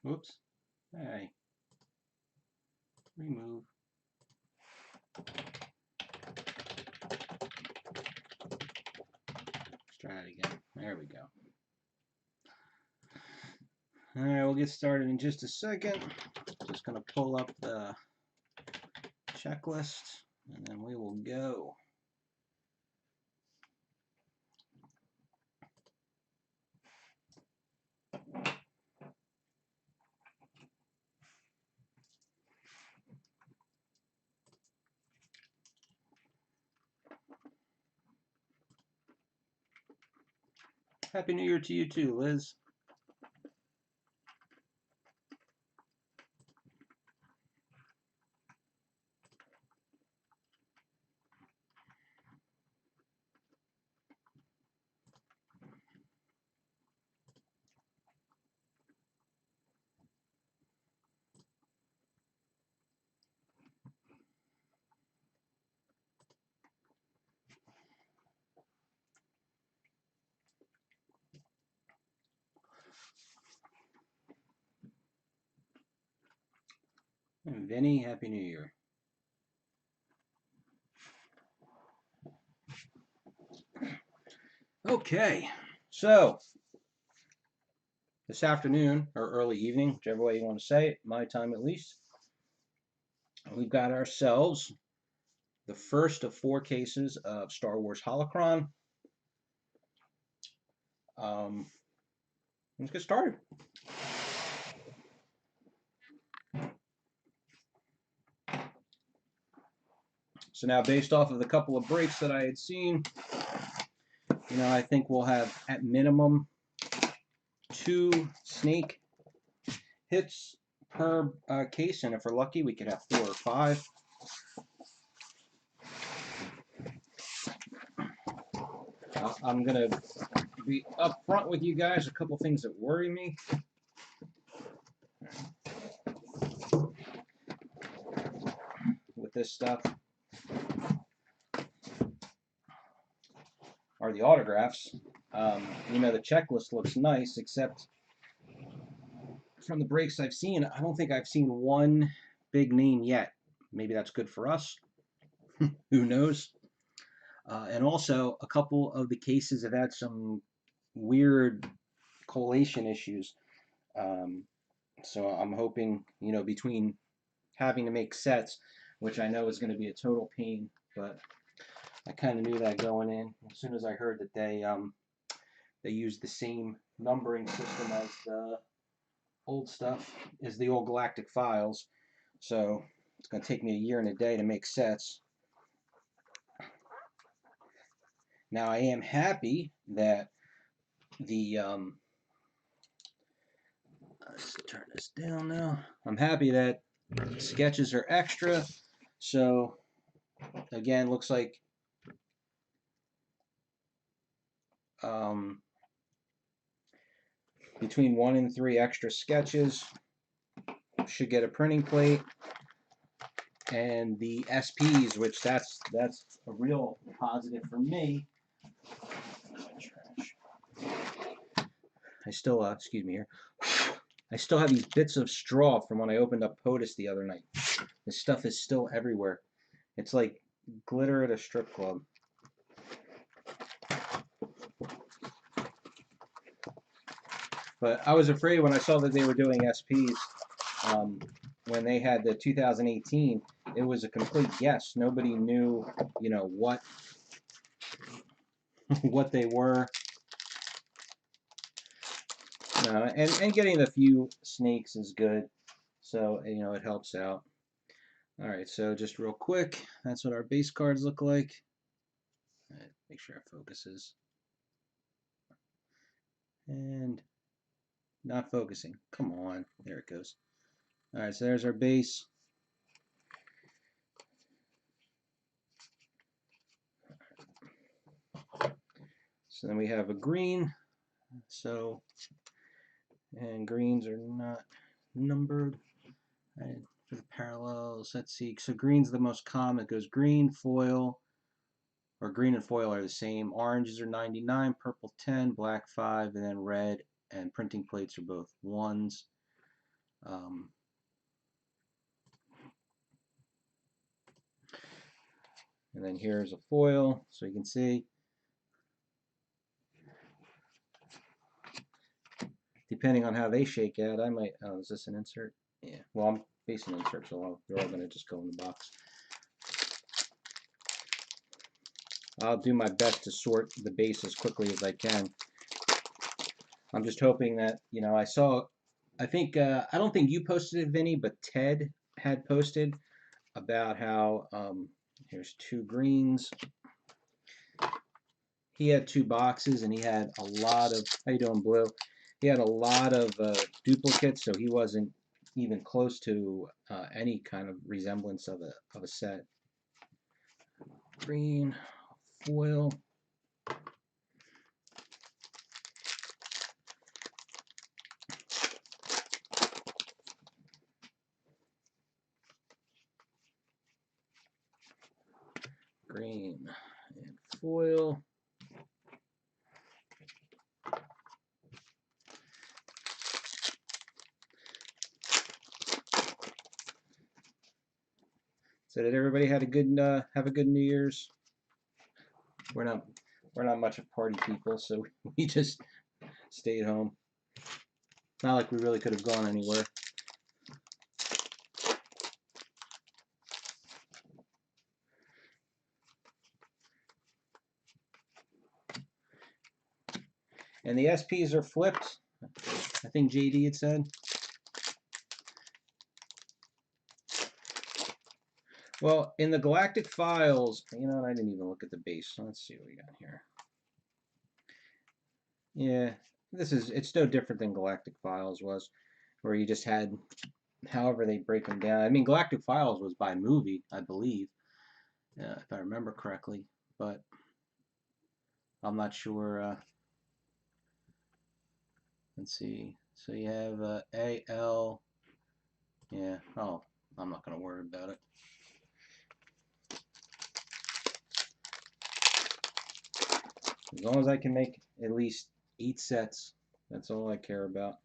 Whoops. Hey. Remove. Let's try it again. There we go. Alright, we'll get started in just a second. Just going to pull up the checklist and then we will go. Happy New Year to you too, Liz. And Vinny, Happy New Year. Okay, so this afternoon, or early evening, whichever way you want to say it, my time at least, we've got ourselves the first of 4 cases of Star Wars Holocron. Let's get started. So now, based off of the couple of breaks that I had seen, I think we'll have at minimum 2 snake hits per case, and if we're lucky, we could have 4 or 5. I'm gonna be upfront with you guys. A couple things that worry me. With this stuff are the autographs. The checklist looks nice, except from the breaks I've seen, I don't think I've seen one big name yet. Maybe that's good for us. Who knows? And also, a couple of the cases have had some weird collation issues. So I'm hoping, between having to make sets, which I know is going to be a total pain, but I kind of knew that going in. As soon as I heard that they used the same numbering system as the old stuff, as the old Galactic Files, so it's going to take me a year and a day to make sets. Now I am happy that the let's turn this down now. I'm happy that sketches are extra, so again, looks like between 1 and 3 extra sketches should get a printing plate, and the SPs, which that's a real positive for me. I still excuse me here. I still have these bits of straw from when I opened up POTUS the other night. This stuff is still everywhere. It's like glitter at a strip club. But I was afraid when I saw that they were doing SPs, when they had the 2018, it was a complete guess. Nobody knew, what they were. And getting a few snakes is good, so it helps out. All right, so just real quick, that's what our base cards look like. Make sure it focuses. And not focusing. Come on, there it goes. All right, so there's our base. So then we have a green. So, and greens are not numbered. Right, for the parallels, let's see. So green's the most common. It goes green, foil, or green and foil are the same. Oranges are 99, purple 10, black 5, and then red and printing plates are both 1s. Um, and then here's a foil, so you can see. Depending on how they shake out, I might. Oh, is this an insert? Yeah. Well, I'm facing insert, so they're all going to just go in the box. I'll do my best to sort the base as quickly as I can. I'm just hoping that, you know, I think, I don't think you posted it, Vinny, but Ted had posted about how, here's 2 greens. He had 2 boxes and he had a lot of, how you doing, Blue? He had a lot of duplicates, so he wasn't even close to any kind of resemblance of a set. Green, foil. Green and foil. So did everybody have a good New Year's? We're not much of party people, so we just stayed home. Not like we really could have gone anywhere. And the SPs are flipped. I think JD had said. Well, in the Galactic Files, you know, I didn't even look at the base. So let's see what we got here. Yeah, it's no different than Galactic Files was, where you just had however they break them down. I mean, Galactic Files was by movie, I believe, if I remember correctly, but I'm not sure. Let's see. So you have AL. Yeah. Oh, I'm not going to worry about it. As long as I can make at least 8 sets, that's all I care about.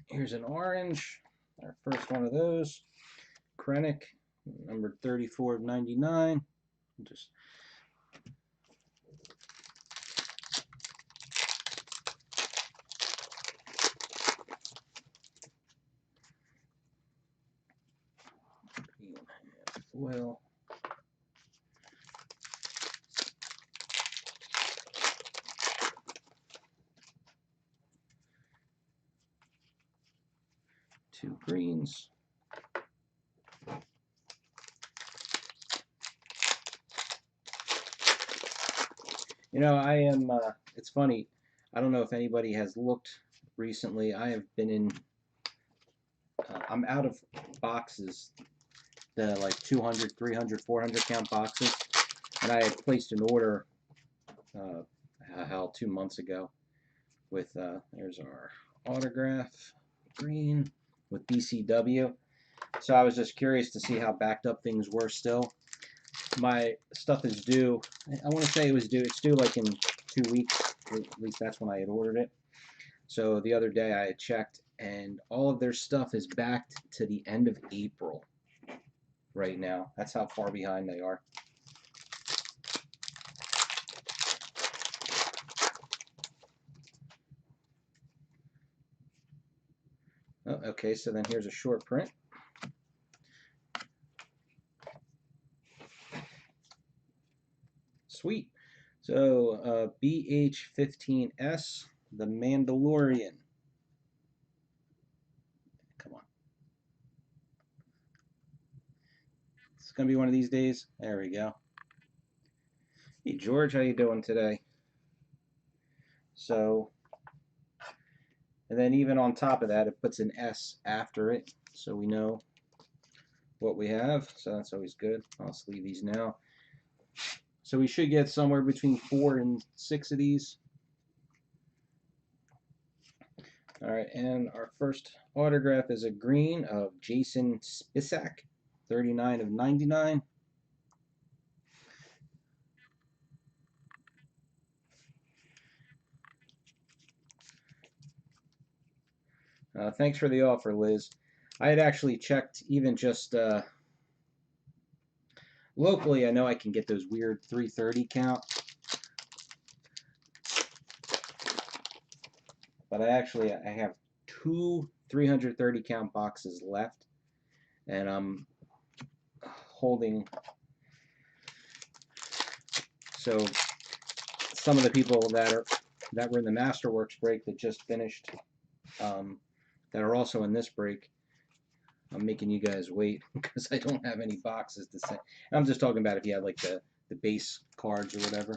Here's an orange, our first one of those. Krennic, number 34 of 99. Just foil. Two greens. You know, I am, it's funny, I don't know if anybody has looked recently. I have been in, I'm out of boxes, the like 200, 300, 400 count boxes, and I had placed an order, hell, 2 months ago with, there's our autograph, green, with BCW. So I was just curious to see how backed up things were still. My stuff is due, I want to say it's due like in 2 weeks, at least that's when I had ordered it. So the other day I had checked, and all of their stuff is backed to the end of April right now. That's how far behind they are. Oh, okay, so then here's a short print. Sweet. So BH15S, The Mandalorian. Come on. It's gonna be one of these days. There we go. Hey George, how you doing today? So, and then even on top of that, it puts an S after it, so we know what we have. So that's always good. I'll sleeve these now. So we should get somewhere between 4 and 6 of these. All right, and our first autograph is a green of Jason Spisak, 39 of 99. Thanks for the offer, Liz. I had actually checked even just locally. I know I can get those weird 330 count, but I have two 330 count boxes left, and I'm holding. So some of the people that were in the Masterworks break that just finished, that are also in this break, I'm making you guys wait because I don't have any boxes to send. I'm just talking about if you had like the base cards or whatever.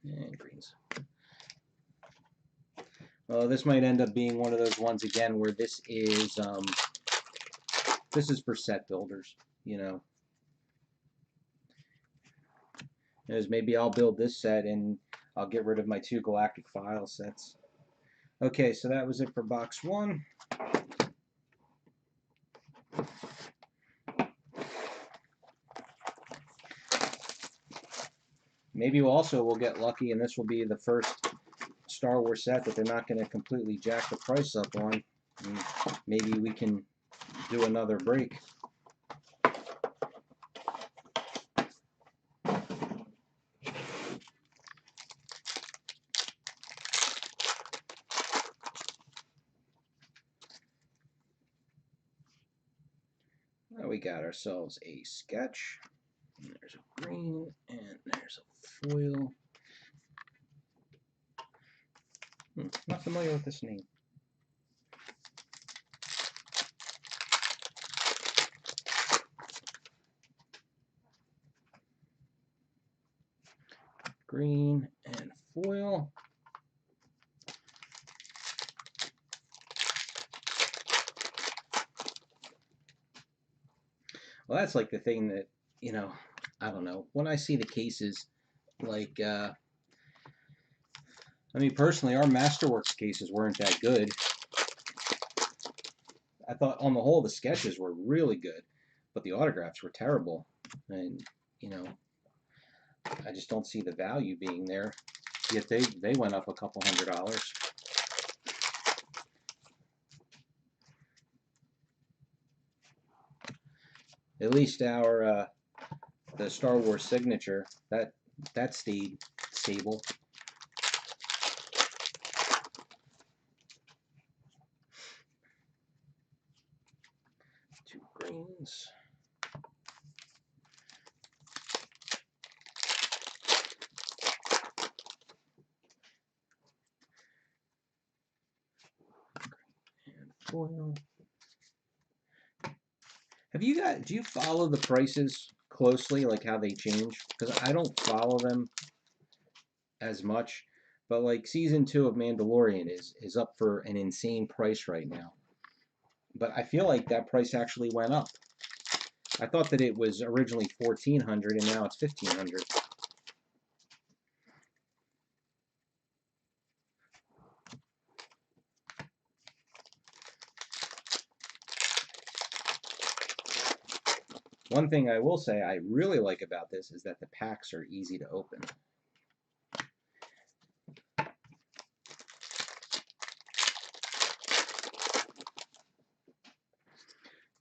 And greens. Well, this might end up being one of those ones again where this is for set builders, you know. As maybe I'll build this set and I'll get rid of my 2 Galactic File sets. Okay, so that was it for box 1. Maybe we'll get lucky and this will be the first Star Wars set that they're not going to completely jack the price up on. And maybe we can do another break. Now we got ourselves a sketch. And there's a green and there's a foil. Not familiar with this name. Green and foil. Well, that's like the thing that, you know, I don't know. When I see the cases, like, I mean, personally, our Masterworks cases weren't that good. I thought, on the whole, the sketches were really good, but the autographs were terrible. And, you know, I just don't see the value being there. Yet they went up a couple $100. At least our the Star Wars signature that stayed stable. Two greens. And foil. Do you follow the prices closely, like how they change? Because I don't follow them as much, but like season 2 of Mandalorian is up for an insane price right now. But I feel like that price actually went up. I thought that it was originally $1,400 and now it's $1,500. One thing I will say I really like about this is that the packs are easy to open.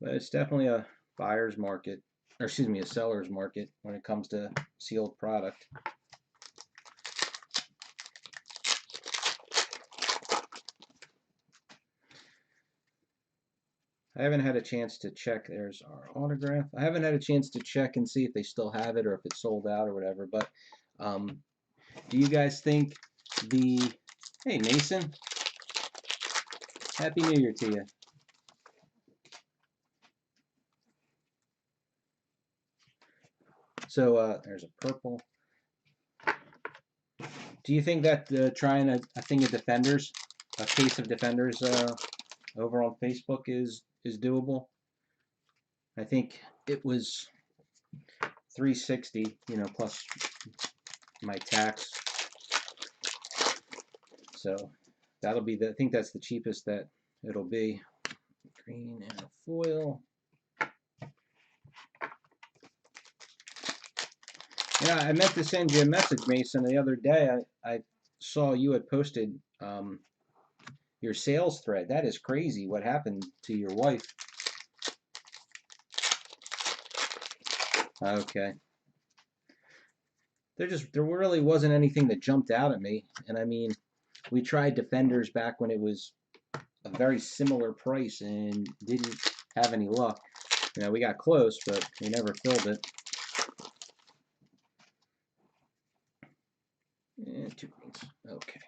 But it's definitely a buyer's market, or excuse me, a seller's market when it comes to sealed product. I haven't had a chance to check. There's our autograph. I haven't had a chance to check and see if they still have it or if it's sold out or whatever. But do you guys think Hey, Mason. Happy New Year to you. So there's a purple. Do you think that trying a thing of Defenders, a case of Defenders over on Facebook is doable? I think it was $360, you know, plus my tax. So that'll be I think that's the cheapest that it'll be. Green and a foil. Yeah, I meant to send you a message, Mason, the other day. I saw you had posted your sales thread. That is crazy. What happened to your wife? Okay. There really wasn't anything that jumped out at me. And I mean, we tried Defenders back when it was a very similar price and didn't have any luck. You know, we got close, but we never filled it. And 2 greens. Okay.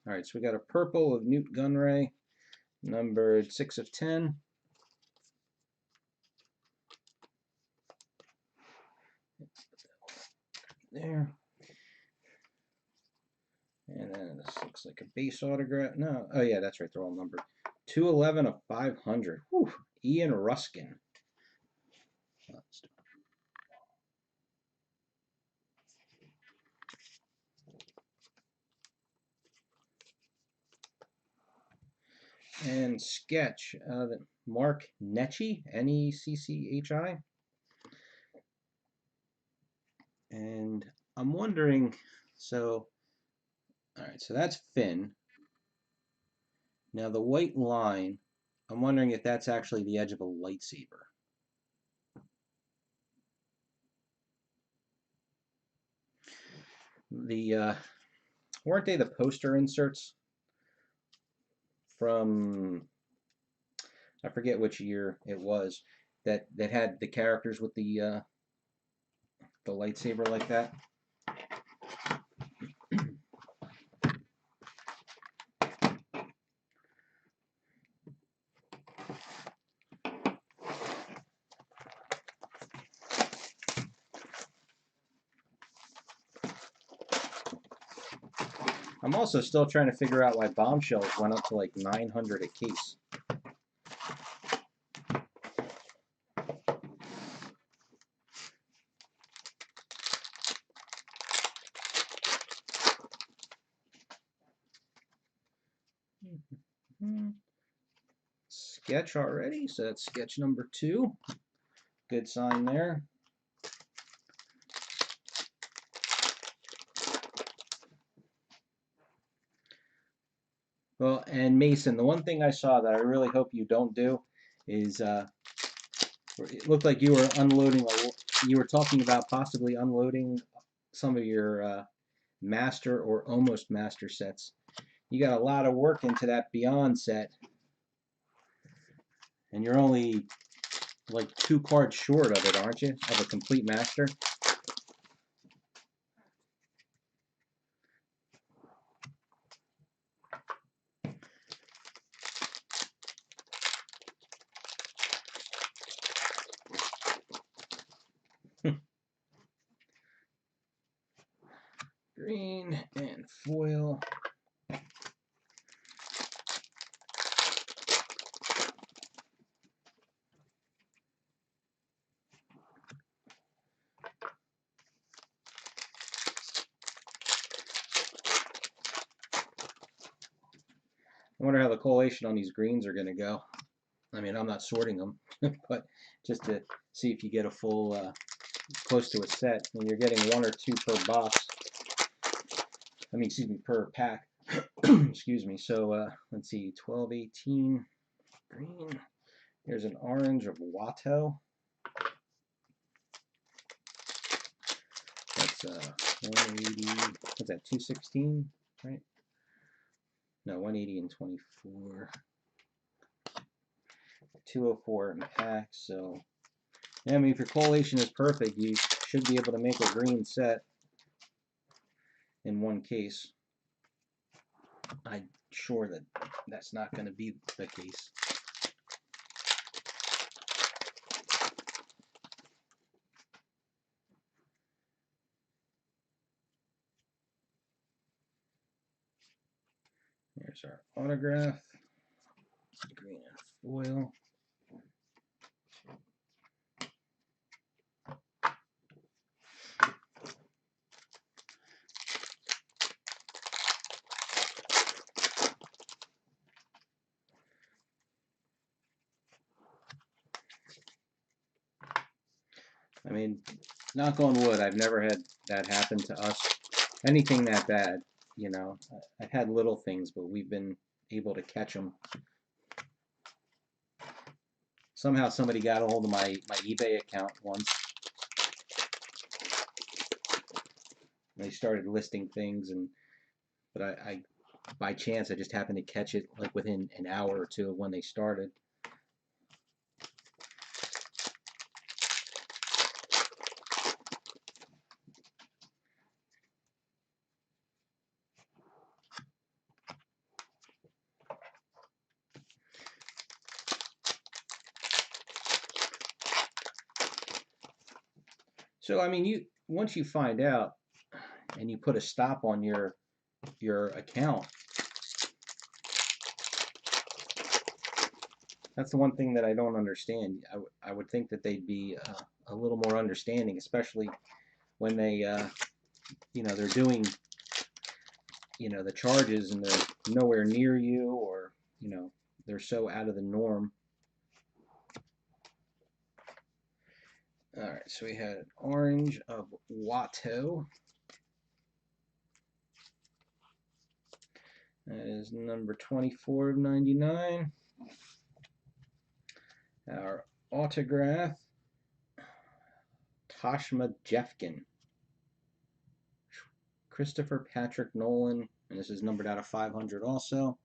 All right, so we got a purple of Newt Gunray, numbered 6 of 10. There. And then this looks like a base autograph. No, oh yeah, that's right, they're all numbered. 211 of 500. Whew. Ian Ruskin. And sketch of Mark Necchi, Necchi. And I'm wondering, so, all right, so that's Finn. Now the white line, I'm wondering if that's actually the edge of a lightsaber. The weren't they the poster inserts from, I forget which year it was, that had the characters with the lightsaber like that? I'm also still trying to figure out why bombshells went up to like 900 a case. Sketch already, so that's sketch number 2. Good sign there. Well, and Mason, the one thing I saw that I really hope you don't do is it looked like you were unloading, you were talking about possibly unloading some of your master or almost master sets. You got a lot of work into that Beyond set, and you're only like 2 cards short of it, aren't you? Of a complete master. Green and foil. I wonder how the collation on these greens are going to go. I mean, I'm not sorting them, but just to see if you get a full, close to a set. And you're getting 1 or 2 per box. I mean, excuse me, per pack. Excuse me. So let's see, 12, 18, green. Here's an orange of Watto. That's 180. What's that? 216, right? No, 180 and 24. 204 in packs. So, yeah, I mean, if your collation is perfect, you should be able to make a green set in 1 case. I'm sure that that's not going to be the case. Here's our autograph. Green and foil. I mean, knock on wood, I've never had that happen to us. Anything that bad, you know. I've had little things, but we've been able to catch them. Somehow somebody got a hold of my eBay account once. They started listing things, but I by chance I just happened to catch it like within an hour or two of when they started. So I mean, you once you find out and you put a stop on your account, that's the one thing that I don't understand. I would think that they'd be a little more understanding, especially when they you know, they're doing, you know, the charges and they're nowhere near you, or you know, they're so out of the norm. All right, so we had Orange of Watto. That is number 24 of 99. Our autograph, Toshma Jeffkin. Christopher Patrick Nolan, and this is numbered out of 500 also.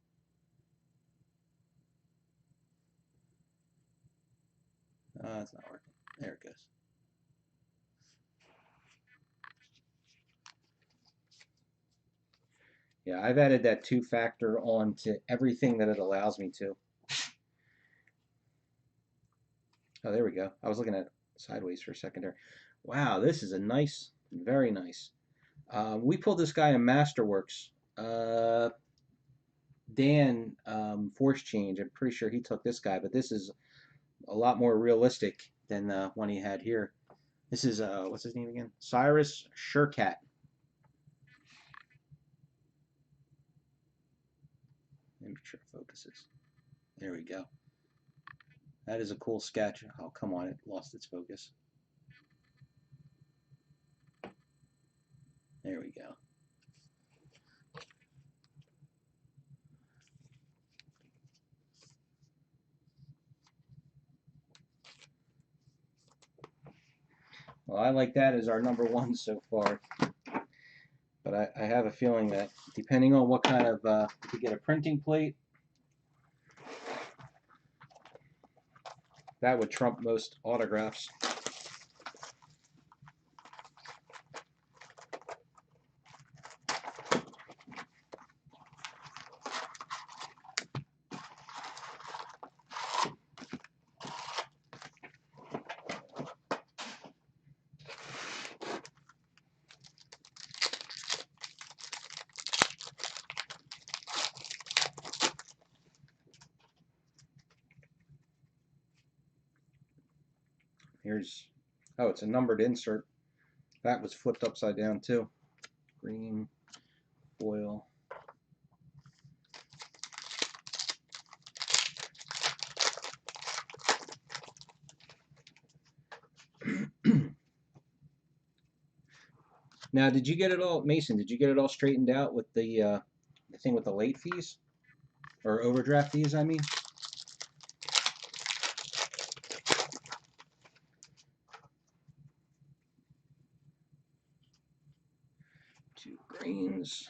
It's not working. There it goes. Yeah, I've added that two-factor on to everything that it allows me to. Oh, there we go. I was looking at it sideways for a second there. Wow, this is a nice, very nice. We pulled this guy in Masterworks. Dan Force Change. I'm pretty sure he took this guy, but this is a lot more realistic than the one he had here. This is what's his name again? Cyrus Sherkat. Let me make sure it focuses. There we go. That is a cool sketch. Oh, come on, it lost its focus. There we go. Well, I like that as our number one so far. But I have a feeling that depending on what kind of, if you get a printing plate, that would trump most autographs. Here's, oh, it's a numbered insert. That was flipped upside down too. Green foil. Now, did you get it all, Mason? Did you get it all straightened out with the thing with the late fees or overdraft fees? I mean. Two greens.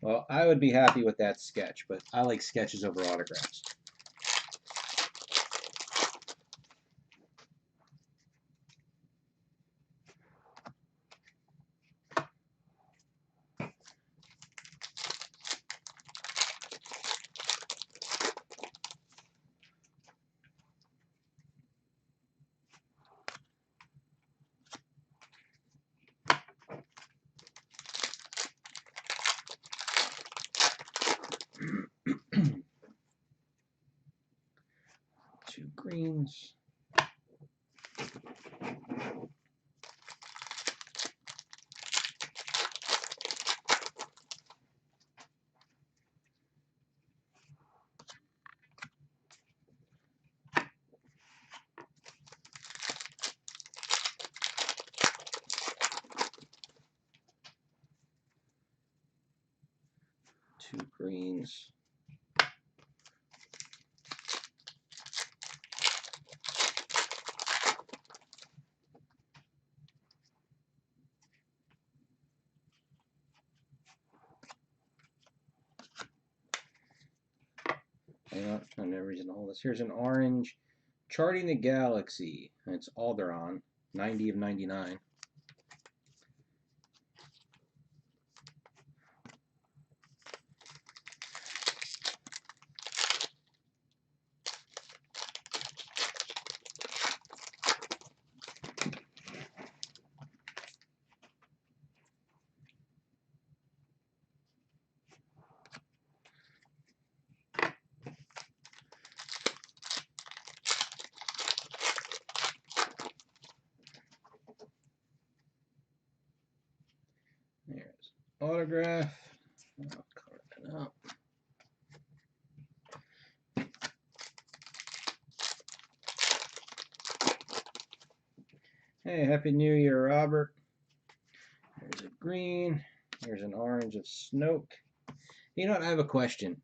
Well, I would be happy with that sketch, but I like sketches over autographs. greens. I'm never using all this. Here's an orange. Charting the Galaxy. It's Alderon. 90 of 99. There's autograph. I'll cover that up. Hey, Happy New Year, Robert. There's a green. There's an orange of Snoke. You know what? I have a question.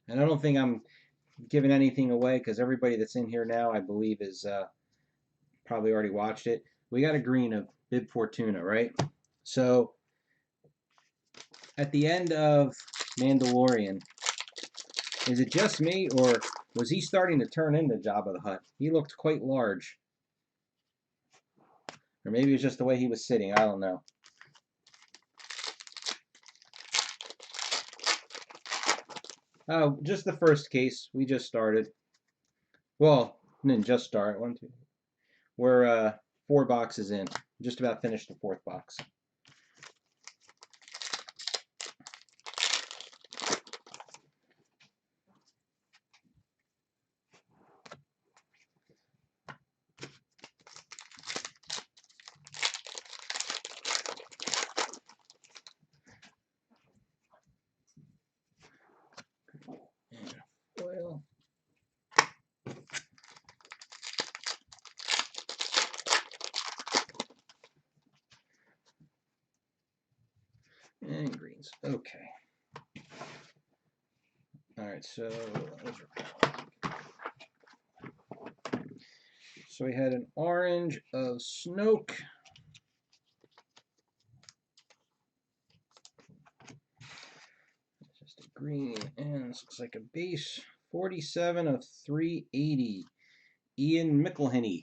And I don't think I'm giving anything away because everybody that's in here now, I believe, is probably already watched it. We got a green of Bib Fortuna, right? So at the end of Mandalorian, is it just me, or was he starting to turn into Jabba the Hutt? He looked quite large. Or maybe it was just the way he was sitting. I don't know. Oh, just the first case. We just started. Well, didn't just start. 1, 2. We're 4 boxes in. Just about finished the 4th box. Foil. And greens. Okay. Alright, so we had an orange of Snoke. Just a green, and this looks like a base. 47 of 380. Ian McElhenney.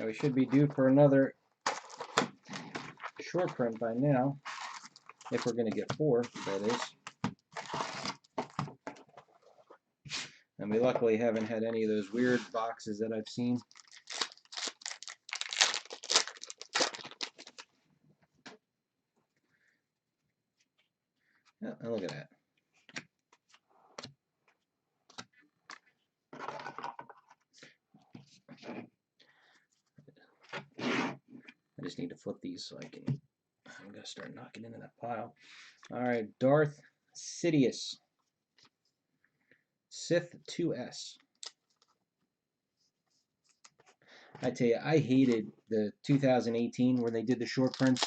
We should be due for another short print by now, if we're going to get 4, that is. And we luckily haven't had any of those weird boxes that I've seen. Yeah, look at that. I just need to flip these so I can. I'm gonna start knocking into that pile. All right, Darth Sidious, Sith 2S. I tell you, I hated the 2018 where they did the short prints,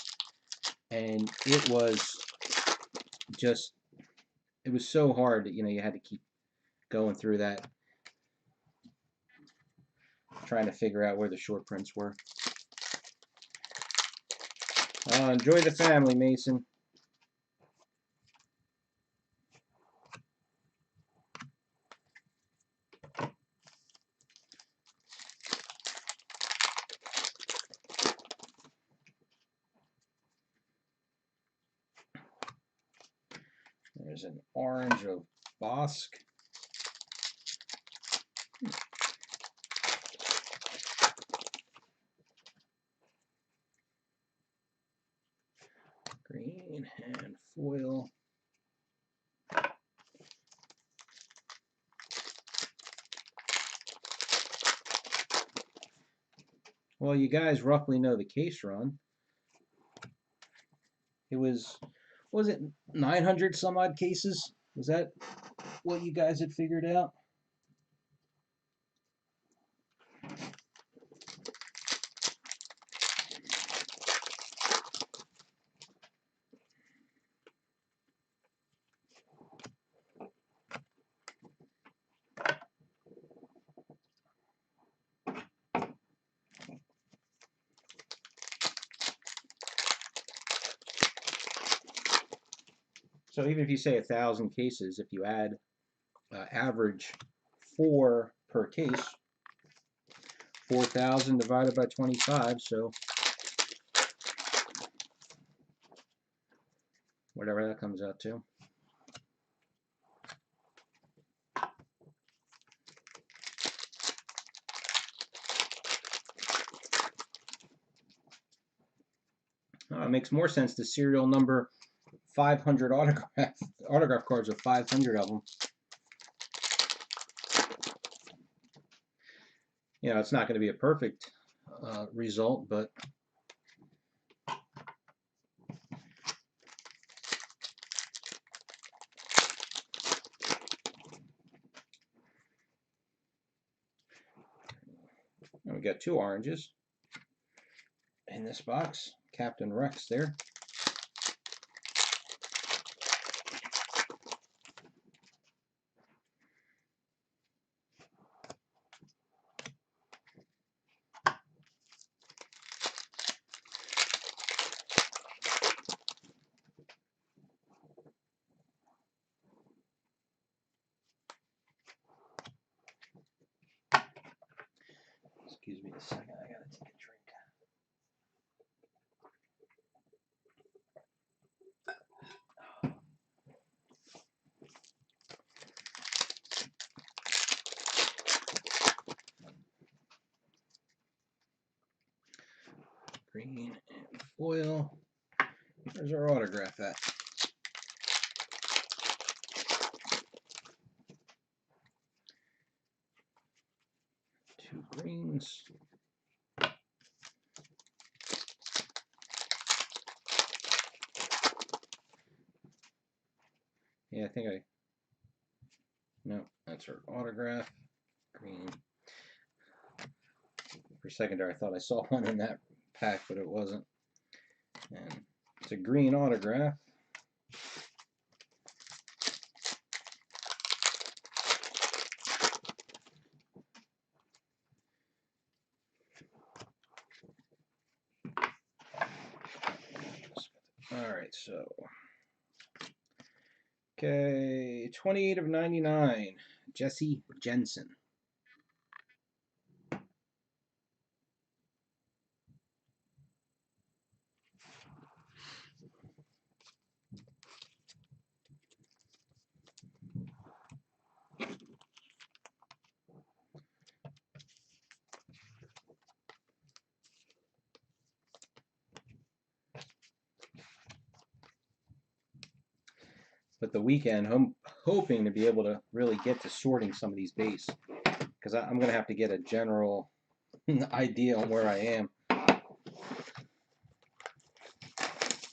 and it was just, it was so hard that, you know, you had to keep going through that, trying to figure out where the short prints were. Enjoy the family, Mason. There's an orange of Bosk. Green and foil. Well, you guys roughly know the case run. It was it 900 some odd cases? Was that what you guys had figured out? So even if you say 1,000 cases, if you add average 4 per case, 4,000 divided by 25, so whatever that comes out to. It makes more sense to serial number 500 autograph cards with 500 of them. You know, it's not going to be a perfect result, but and we got 2 oranges in this box. Captain Rex there. Excuse me a second, I gotta take a drink. Green and foil. Where's our autograph at? Two greens. Yeah, I think no, that's her autograph. Green. For a second there, I thought I saw one in that pack, but it wasn't. And it's a green autograph. All right, so okay, 28 of 99, Jesse Jensen. But the weekend, I'm hoping to be able to really get to sorting some of these base, because I'm going to have to get a general idea on where I am.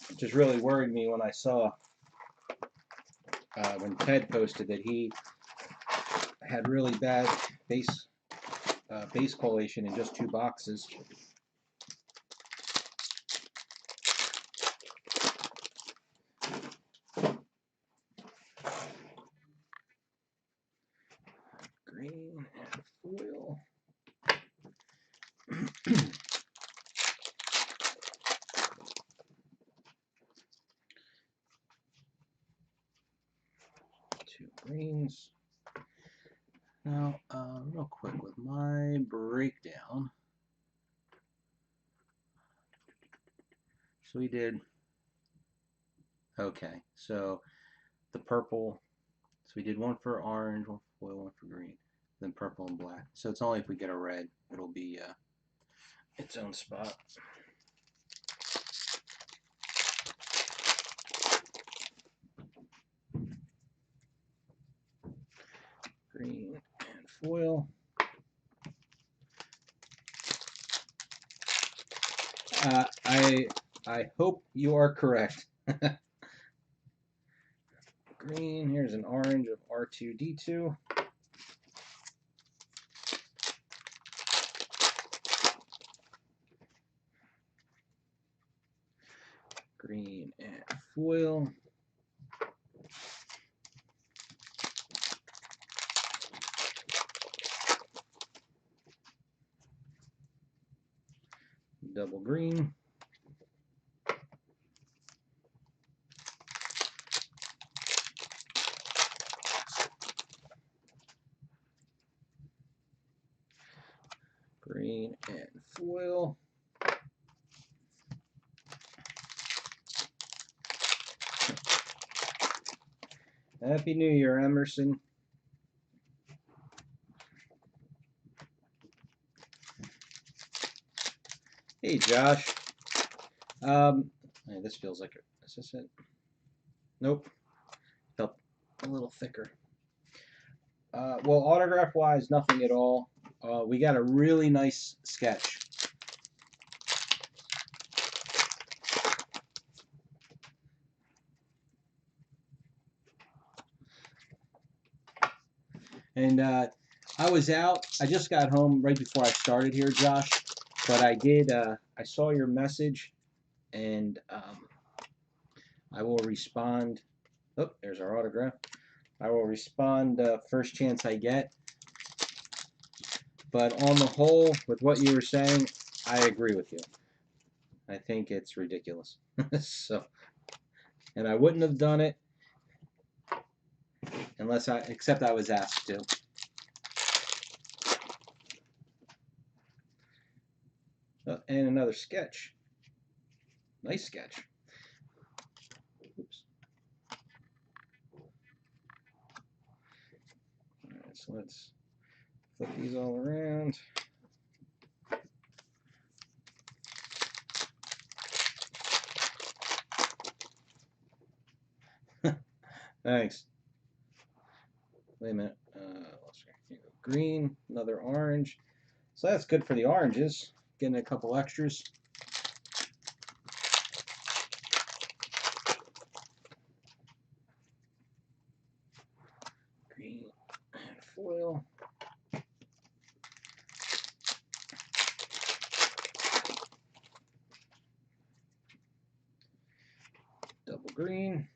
It just really worried me when I saw when Ted posted that he had really bad base collation in just 2 boxes. Green and foil. Two greens. Now, real quick with my breakdown. So we did, okay, so the purple, so we did 1 for orange, 1 for foil, 1 for green, then purple and black. So it's only if we get a red, it'll be its own spot. Green and foil. I hope you are correct. Green. Here's an orange of R2D2. Green and foil. Double green. Green and foil. Happy New Year, Emerson. Hey, Josh. This feels like is this it? Nope. Felt a little thicker. Well, autograph-wise, nothing at all. We got a really nice sketch. And I was out. I just got home right before I started here, Josh. But I did. I saw your message, and I will respond. Oh, there's our autograph. I will respond first chance I get. But on the whole, with what you were saying, I agree with you. I think it's ridiculous. So, and I wouldn't have done it except I was asked to. And another sketch. Nice sketch. Oops. All right, so let's flip these all around. Thanks. Wait a minute. Green, another orange. So that's good for the oranges. Getting a couple extras. Green and foil. Double green.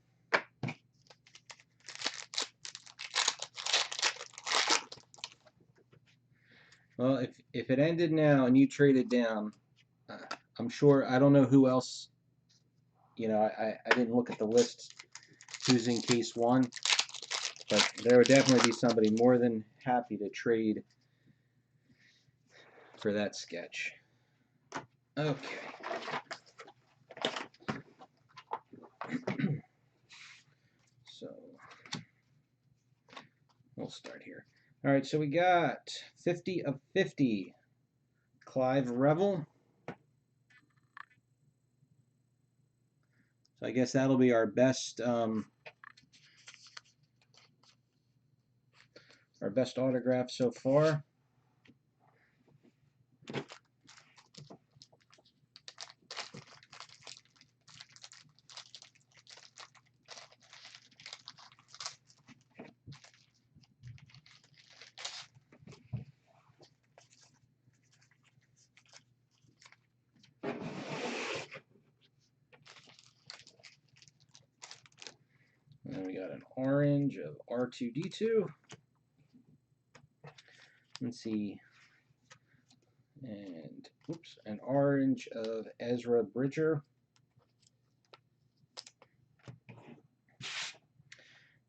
Well, if it ended now and you traded down, I'm sure, I don't know who else, you know, I didn't look at the list who's in case one, but there would definitely be somebody more than happy to trade for that sketch. Okay. So we'll start here. All right, so we got 50 of 50. Clive Revel. So I guess that'll be our best autograph so far. And then we got an orange of R2D2. Let's see. And, oops, an orange of Ezra Bridger.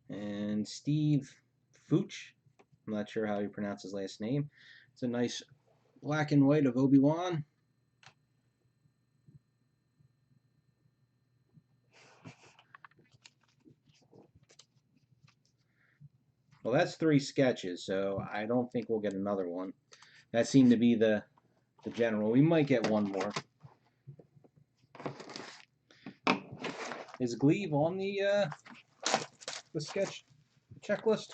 And Steve Fuchs. I'm not sure how you pronounce his last name. It's a nice black and white of Obi-Wan. Well, that's 3 sketches, so I don't think we'll get another one. That seemed to be the general. We might get one more. Is Glebe on the sketch checklist?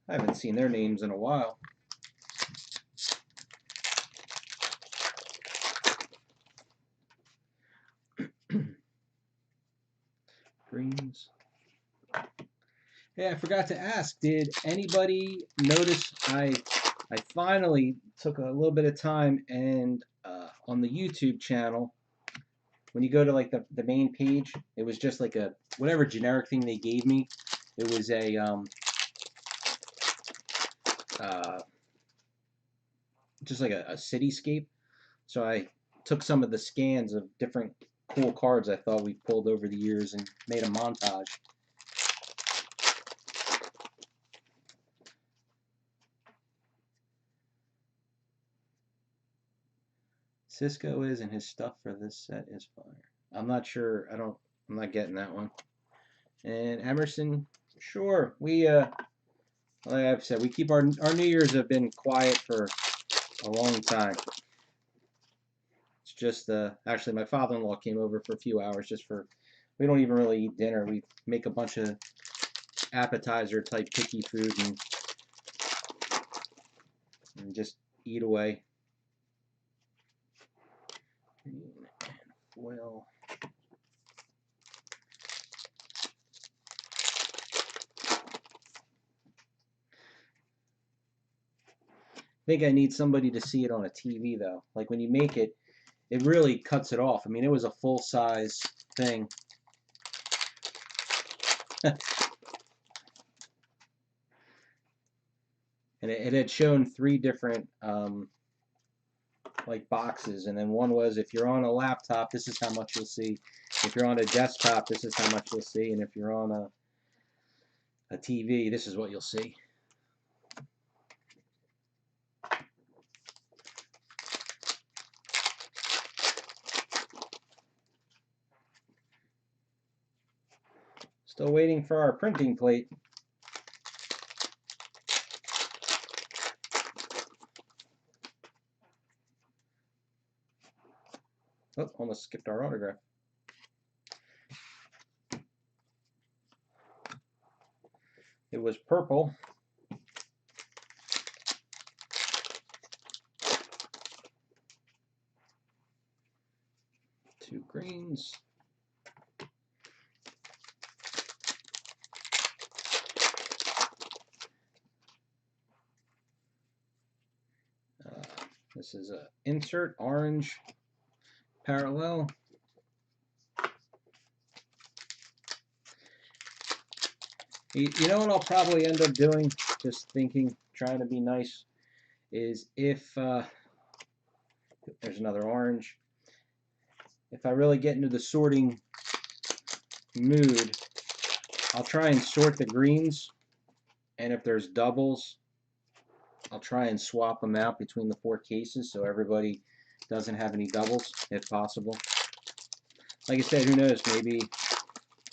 I haven't seen their names in a while. Greens. Yeah, I forgot to ask, did anybody notice I finally took a little bit of time and on the YouTube channel, when you go to like the main page, it was just like a whatever generic thing they gave me. It was a just like a cityscape. So I took some of the scans of different cool cards I thought we pulled over the years and made a montage. Cisco is, and his stuff for this set is fire. I'm not sure. I'm not getting that one. And Emerson, sure. Like I've said, we keep our New Year's have been quiet for a long time. It's just actually my father-in-law came over for a few hours just for. We don't even really eat dinner. We make a bunch of appetizer type picky food and just eat away. And foil. I think I need somebody to see it on a TV though. Like when you make it, it really cuts it off. I mean, it was a full size thing. And it had shown 3 different like boxes, and then one was if you're on a laptop, this is how much you'll see. If you're on a desktop, this is how much you'll see, and if you're on a TV, this is what you'll see. Still waiting for our printing plate. Oh, almost skipped our autograph. It was purple. Two greens. This is a insert orange parallel. You know what I'll probably end up doing, just thinking, trying to be nice, is if there's another orange. If I really get into the sorting mood, I'll try and sort the greens, and if there's doubles, I'll try and swap them out between the 4 cases so everybody doesn't have any doubles, if possible. Like I said, who knows, maybe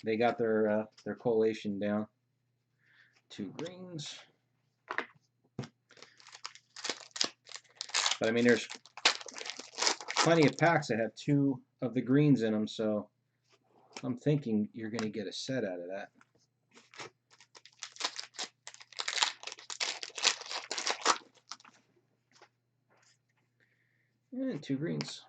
they got their collation down. 2 greens. But I mean, there's plenty of packs that have 2 of the greens in them, so I'm thinking you're going to get a set out of that. And 2 greens.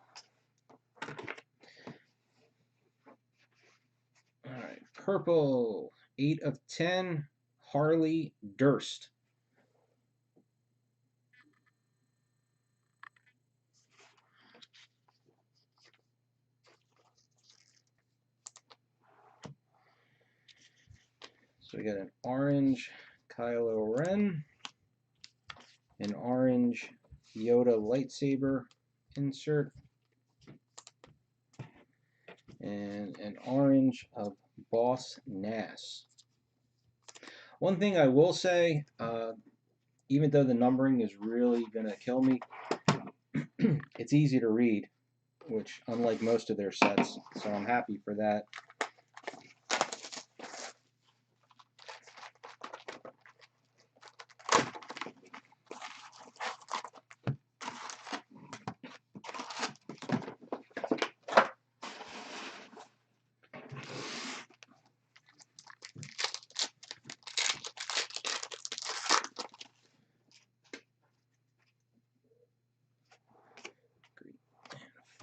All right, purple, 8 of 10, Harley Durst. So we got an orange Kylo Ren, an orange Yoda lightsaber insert, and an orange of Boss Nass. One thing I will say, even though the numbering is really going to kill me, it's easy to read, which unlike most of their sets, so I'm happy for that.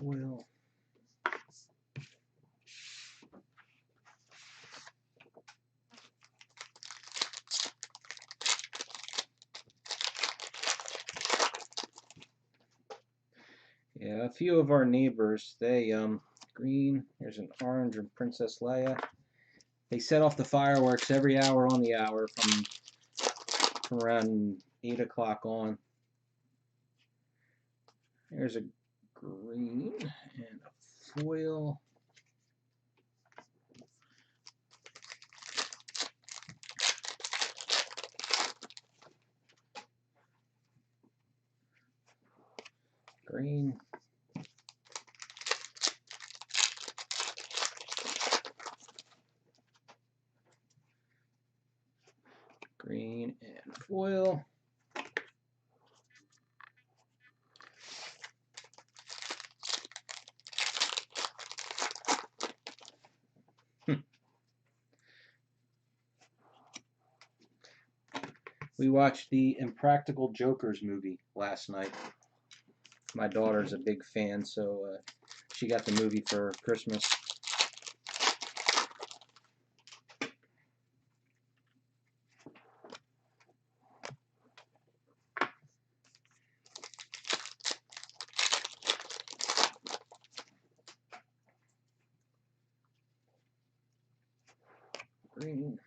foil. Yeah, a few of our neighbors, they green, there's an orange and Princess Leia. They set off the fireworks every hour on the hour from around 8 o'clock on. There's a green and a foil. Green. Green and foil. We watched the Impractical Jokers movie last night. My daughter's a big fan, so she got the movie for Christmas. Green.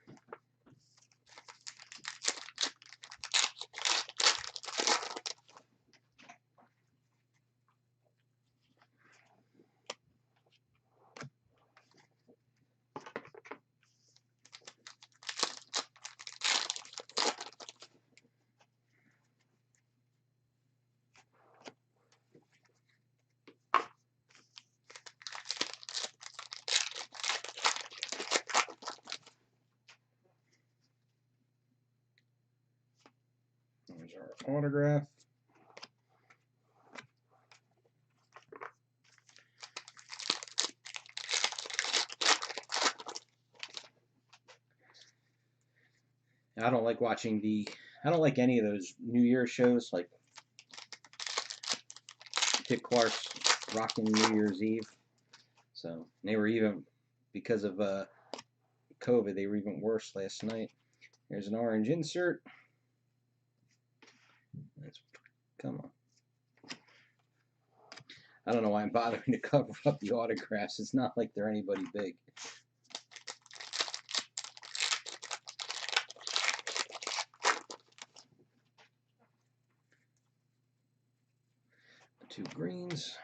There's our autograph. I don't like watching I don't like any of those New Year's shows, like Dick Clark's Rockin' New Year's Eve. So they were even, because of COVID, they were even worse last night. There's an orange insert. Come on. I don't know why I'm bothering to cover up the autographs. It's not like they're anybody big. Two greens.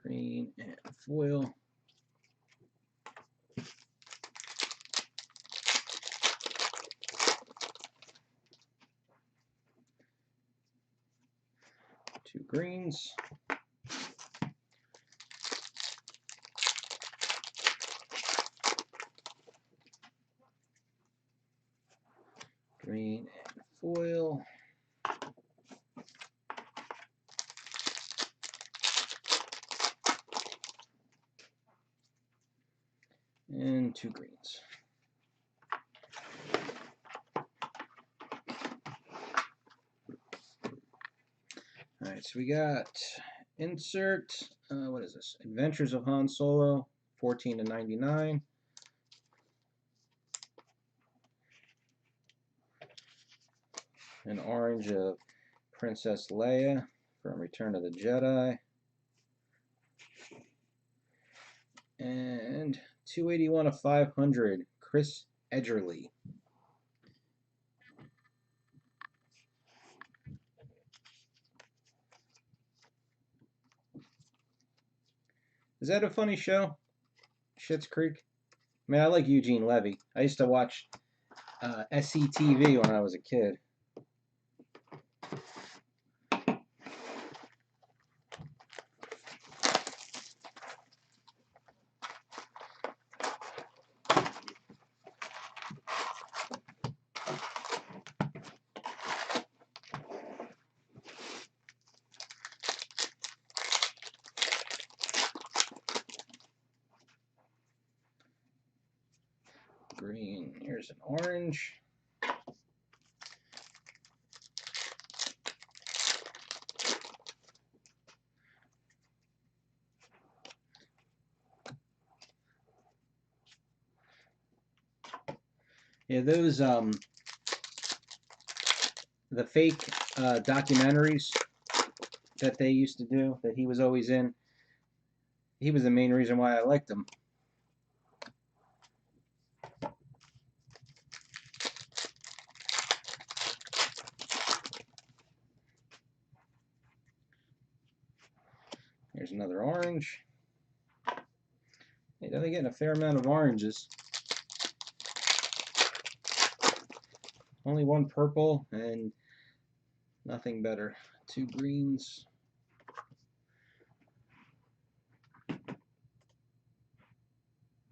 Green and foil. Two greens. Green and foil. And two greens. Alright, so we got insert, what is this? Adventures of Han Solo, 14 to 99. An orange of Princess Leia from Return of the Jedi. And 281 of 500, Chris Edgerly. Is that a funny show? Schitt's Creek? I mean, I like Eugene Levy. I used to watch SCTV when I was a kid. green. Here's an orange. Yeah, those the fake documentaries that they used to do, that he was always in, he was the main reason why I liked him. Here's another orange. Hey, they're getting a fair amount of oranges. Only one purple and nothing better. Two greens.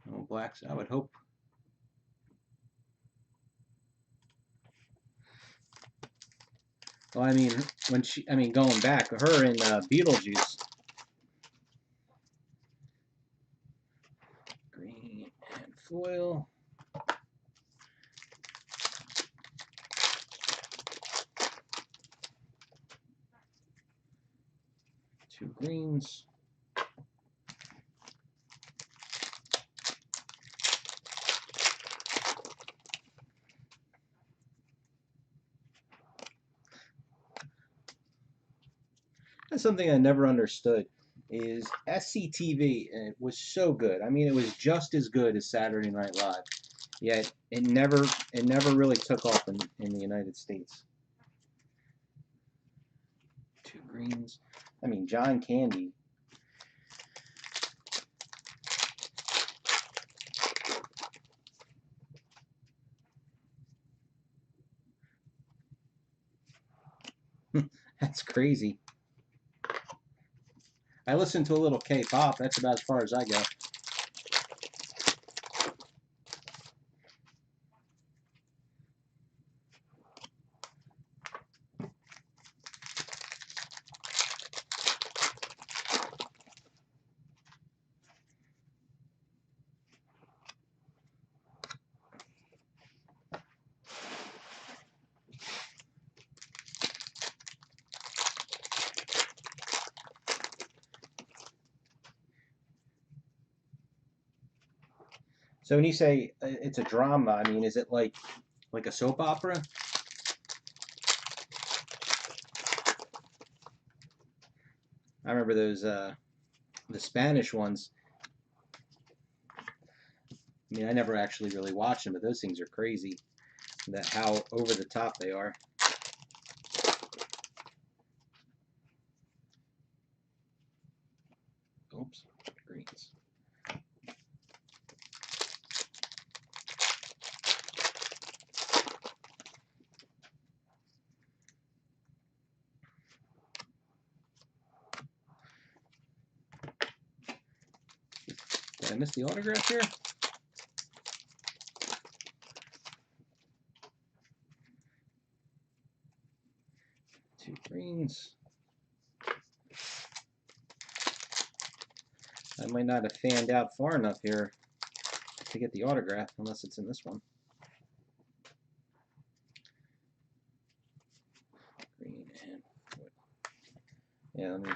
No blacks, I would hope. Well, I mean, going back, her in Beetlejuice. Green and foil. Two greens. That's something I never understood, is SCTV. It was so good. I mean, it was just as good as Saturday Night Live. Yet it never really took off in the United States. Two greens. I mean, John Candy. That's crazy. I listen to a little K-pop. That's about as far as I go. So when you say it's a drama, I mean, is it like a soap opera? I remember those the Spanish ones. I mean, I never actually really watched them, but those things are crazy. That how over the top they are. Oops, greens. Did I miss the autograph here? Two greens. I might not have fanned out far enough here to get the autograph, unless it's in this one. Green and wood. Yeah, let me.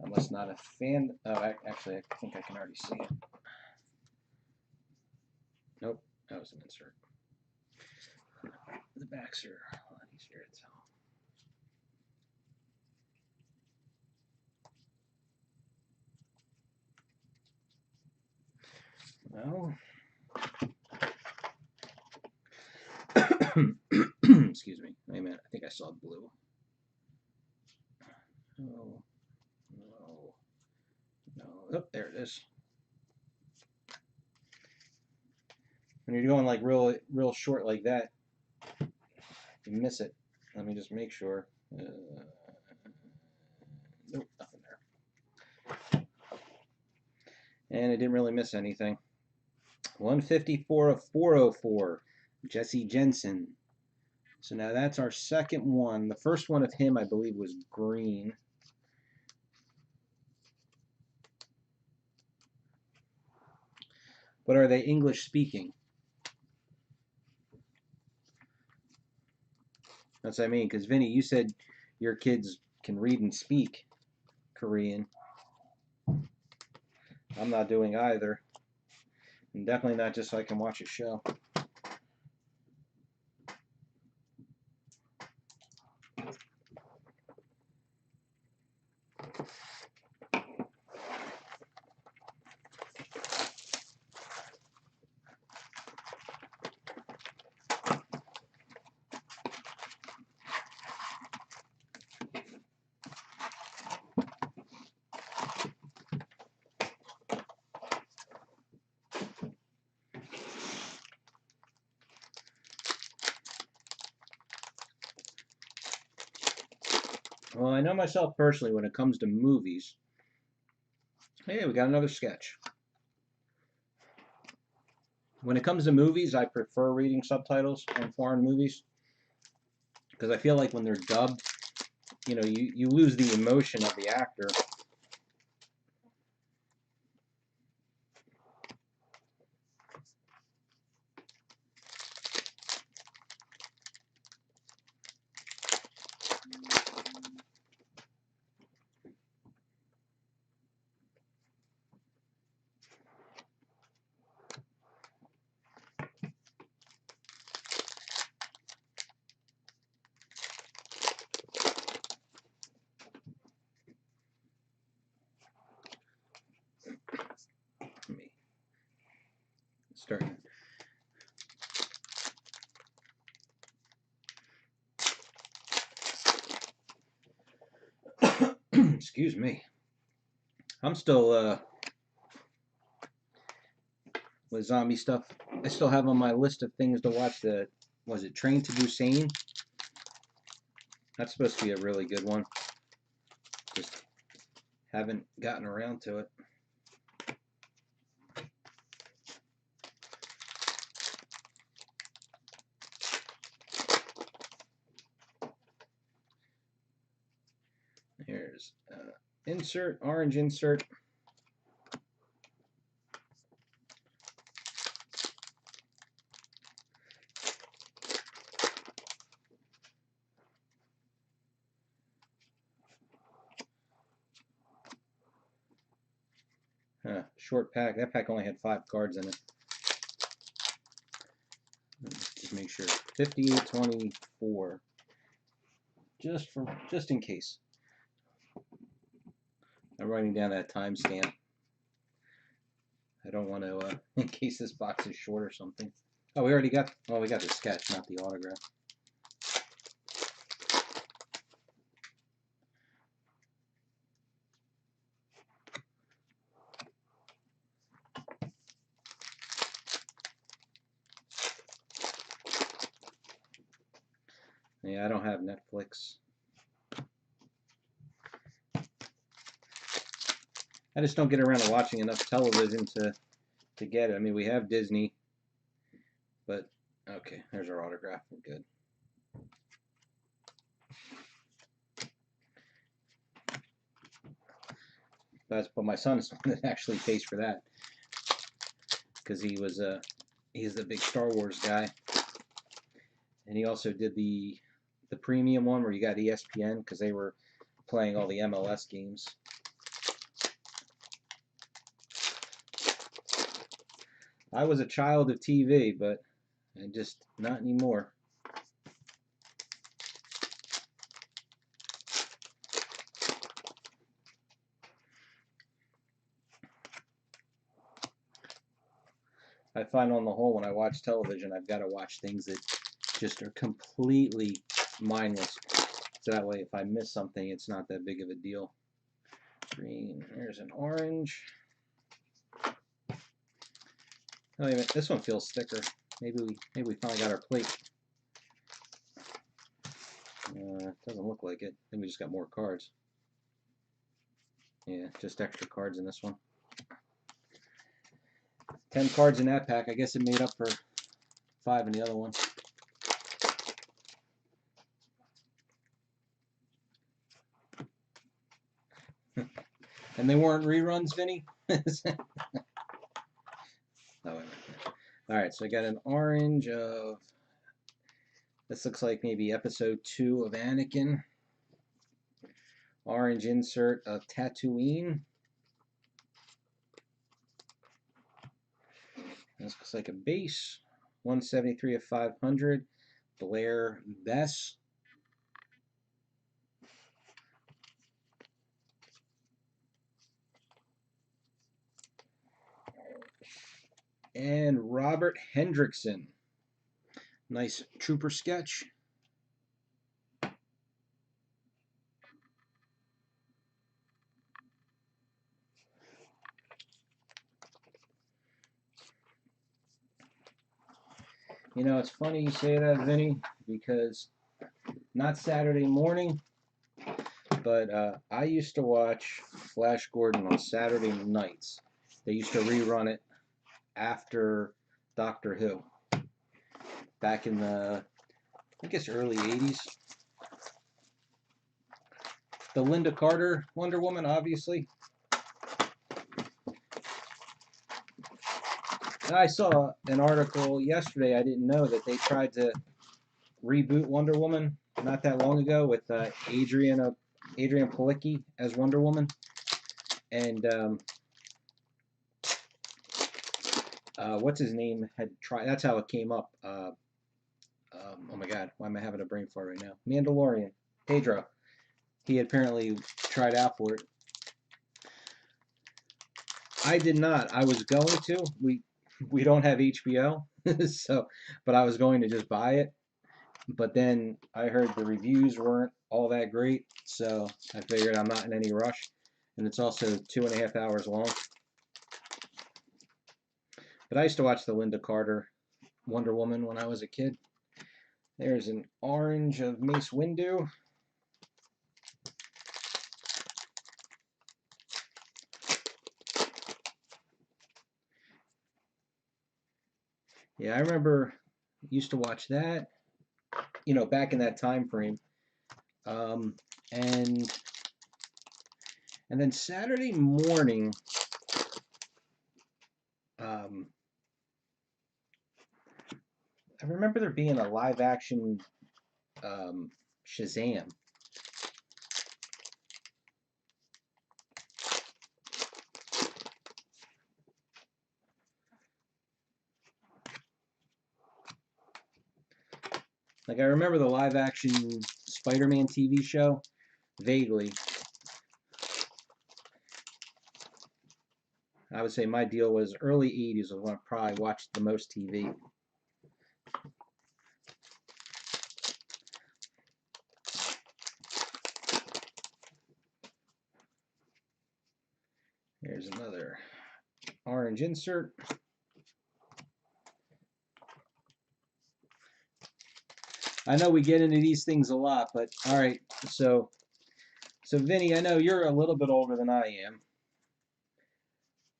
I must not have fanned. Oh, actually, I think I can already see it. Nope, that was an insert. The backs are a lot easier to tell. No. Excuse me. Wait a minute. I think I saw blue. Oh, no. No. Oh, there it is. When you're going like real short like that, you miss it. Let me just make sure. Nope, nothing there. And it didn't really miss anything. 154 of 404. Jesse Jensen. So now that's our second one. The first one of him, I believe, was green. But are they English speaking? That's what I mean, because Vinny, you said your kids can read and speak Korean. I'm not doing either. And definitely not just so I can watch a show. Well, I know myself personally when it comes to movies. Hey, we got another sketch. When it comes to movies, I prefer reading subtitles on foreign movies because I feel like when they're dubbed, you lose the emotion of the actor. Let me start. Excuse me. I'm still with zombie stuff. I still have on my list of things to watch. Was it Train to Busan? That's supposed to be a really good one. Just haven't gotten around to it. Here's insert, orange insert. Short pack. That pack only had 5 cards in it. Just make sure. 5824. Just in case. I'm writing down that timestamp. I don't want to, in case this box is short or something. Oh, we got the sketch, not the autograph. Yeah, I don't have Netflix. I just don't get around to watching enough television to get it. I mean, we have Disney, but okay, there's our autograph. We're good. But my son's the one that actually pays for that because he's the big Star Wars guy, and he also did the premium one where you got ESPN because they were playing all the MLS games. I was a child of TV, but just not anymore. I find on the whole when I watch television, I've got to watch things that just are completely mindless. So that way, if I miss something, it's not that big of a deal. Green. There's an orange. Oh, wait a minute. This one feels thicker. Maybe we finally got our plate. Doesn't look like it. Then we just got more cards. Yeah, just extra cards in this one. 10 cards in that pack. I guess it made up for 5 in the other one. And they weren't reruns, Vinny? Oh, wait a minute. All right, so I got an orange of, this looks like maybe episode 2 of Anakin. Orange insert of Tatooine. This looks like a base. 173 of 500. Blair Bess. And Robert Hendrickson. Nice trooper sketch. You know, it's funny you say that, Vinny, because not Saturday morning, but I used to watch Flash Gordon on Saturday nights. They used to rerun it after Doctor Who back in the, I guess, early 80s. The Linda Carter Wonder Woman, obviously. I saw an article yesterday. I didn't know that they tried to reboot Wonder Woman not that long ago with Adrian Palicki as Wonder Woman, and what's his name had tried. That's how it came up. Oh my God, why am I having a brain fart right now? Mandalorian, Pedro. He had apparently tried out for it. I did not. I was going to. We don't have HBO, so but I was going to just buy it. But then I heard the reviews weren't all that great, so I figured I'm not in any rush. And it's also 2.5 hours long. But I used to watch the Linda Carter Wonder Woman when I was a kid. There's an orange of Mace Windu. Yeah, I remember used to watch that, you know, back in that time frame. Um, and and then Saturday morning, um, I remember there being a live action Shazam. Like I remember the live action Spider-Man TV show vaguely. I would say my deal was early 80s was when I probably watched the most TV. Here's another orange insert. I know we get into these things a lot, but all right. So Vinny, I know you're a little bit older than I am,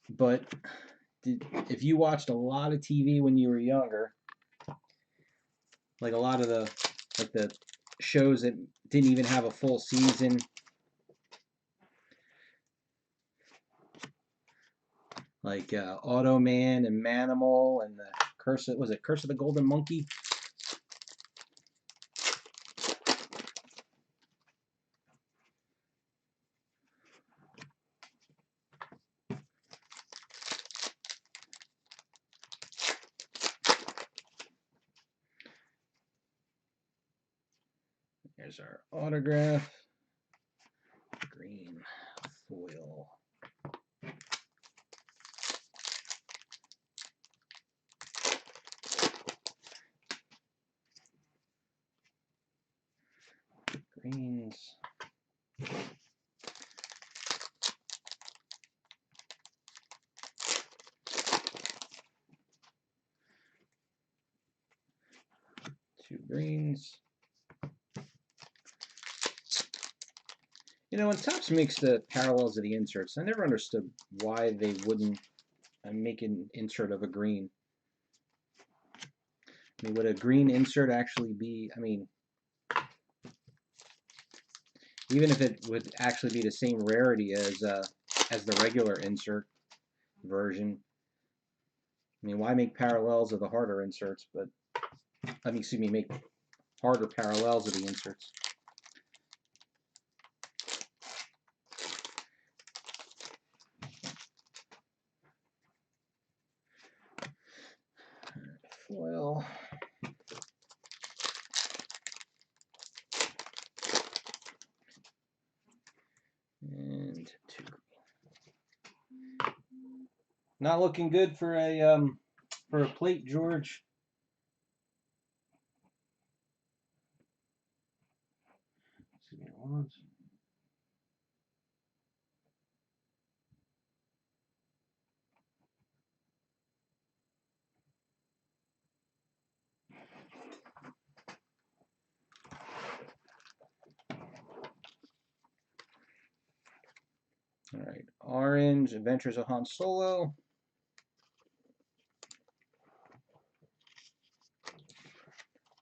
but if you watched a lot of TV when you were younger, like a lot of the shows that didn't even have a full season, like Automan and Manimal and the Curse of the Golden Monkey? Here's our autograph. Green foil. Greens. Two greens. You know, when Topps makes the parallels of the inserts, I never understood why they wouldn't make an insert of a green. I mean, would a green insert actually be, I mean, even if it would actually be the same rarity as the regular insert version, I mean, why make parallels of the harder inserts, but, I mean, excuse me, make harder parallels of the inserts. Foil. And 2 green. Not looking good for a plate, George. All right, orange, Adventures of Han Solo.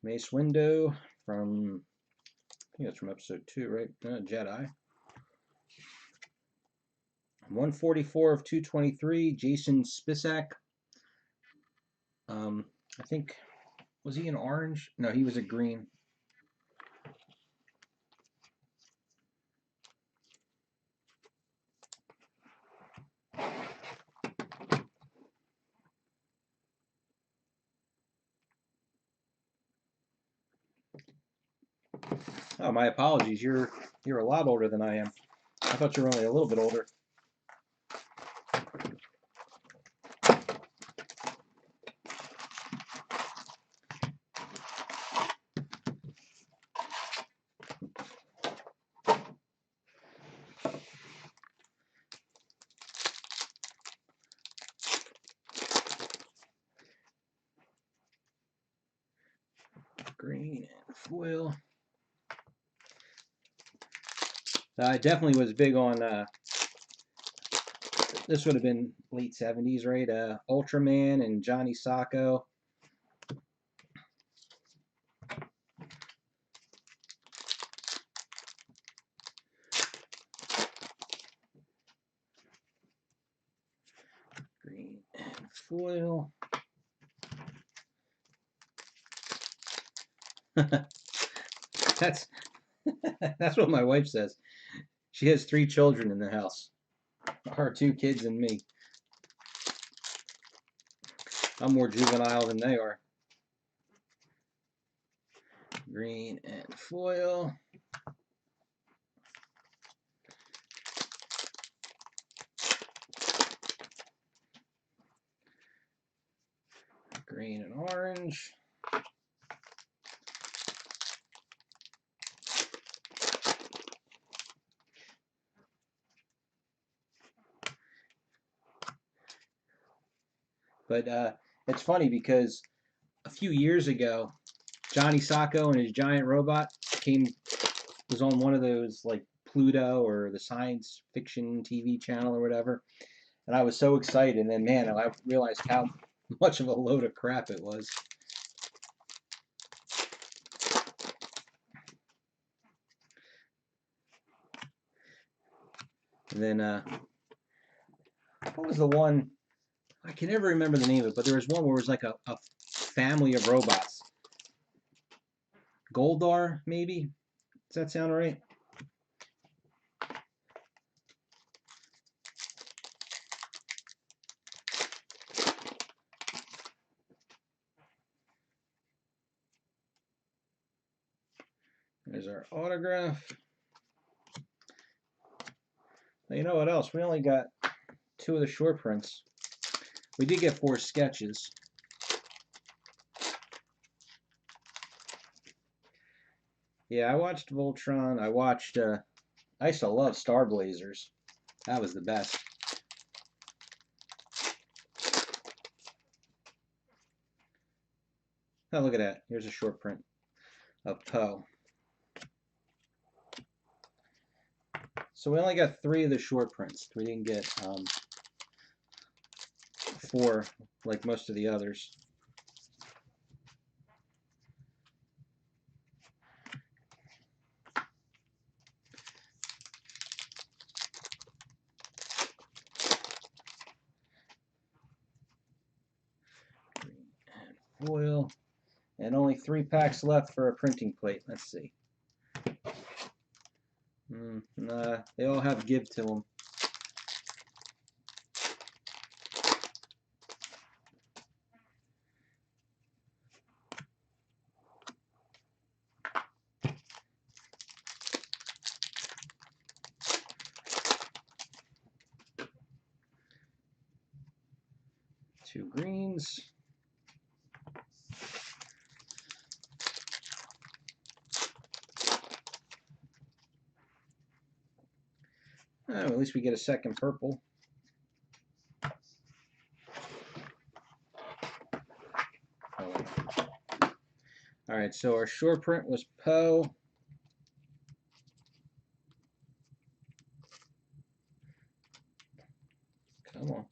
Mace Windu from, I think that's from episode 2, right? Jedi. 144 of 223, Jason Spisak. I think, was he an orange? No, he was a green. Oh, my apologies. You're a lot older than I am. I thought you were only a little bit older. Green and foil. I definitely was big on, this would have been late 70s, right? Ultraman and Johnny Sacco. Green and foil. That's that's what my wife says. She has 3 children in the house. Her 2 kids and me. I'm more juvenile than they are. Green and foil. Green and orange. But it's funny because a few years ago, Johnny Sacco and his giant robot was on one of those like Pluto or the science fiction TV channel or whatever, and I was so excited. And then, man, I realized how much of a load of crap it was. And then, what was the one? I can never remember the name of it, but there was one where it was like a family of robots. Goldar, maybe? Does that sound right? There's our autograph. Now, you know what else? We only got 2 of the short prints. We did get 4 sketches. Yeah, I watched Voltron. I used to love Star Blazers. That was the best. Oh, look at that. Here's a short print of Poe. So we only got 3 of the short prints. We didn't get 4 like most of the others. foil. And only 3 packs left for a printing plate. Let's see. Nah, they all have give to them. Two greens. Oh, at least we get a second purple. All right, so our short print was Poe. Come on.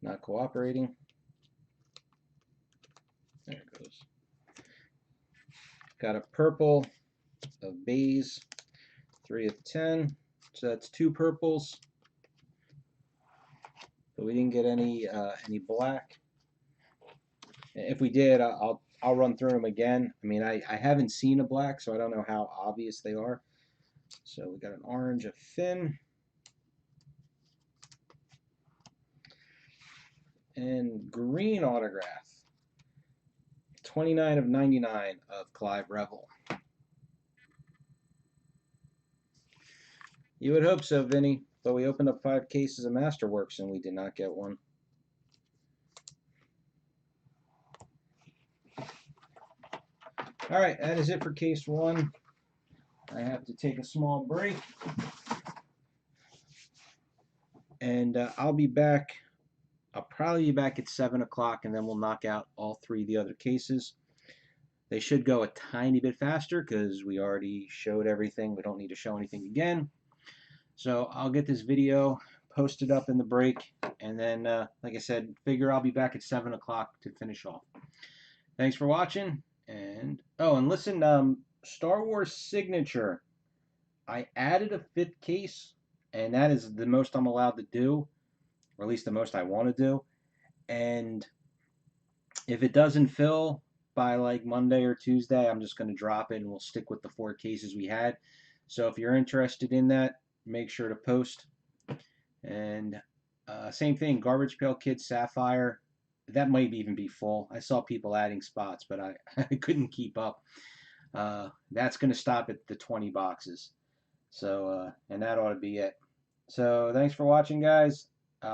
Not cooperating. There it goes. Got a purple of Bays, 3 of 10. So that's 2 purples. But we didn't get any black. If we did, I'll run through them again. I mean, I haven't seen a black, so I don't know how obvious they are. So we got an orange of Finn. And green autograph. 29 of 99 of Clive Revel. You would hope so, Vinny, but we opened up 5 cases of Masterworks and we did not get one. All right, that is it for case 1. I have to take a small break. And I'll be back. I'll probably be back at 7 o'clock, and then we'll knock out all 3 of the other cases. They should go a tiny bit faster because we already showed everything. We don't need to show anything again. So I'll get this video posted up in the break, and then, like I said, figure I'll be back at 7 o'clock to finish off. Thanks for watching, and oh, and listen, Star Wars Signature. I added a 5th case, and that is the most I'm allowed to do, or at least the most I want to do. And if it doesn't fill by like Monday or Tuesday, I'm just going to drop it, and we'll stick with the 4 cases we had. So if you're interested in that, make sure to post. And same thing, Garbage Pail Kids Sapphire, that might even be full. I saw people adding spots, but I couldn't keep up. That's going to stop at the 20 boxes. So and that ought to be it. So thanks for watching, guys.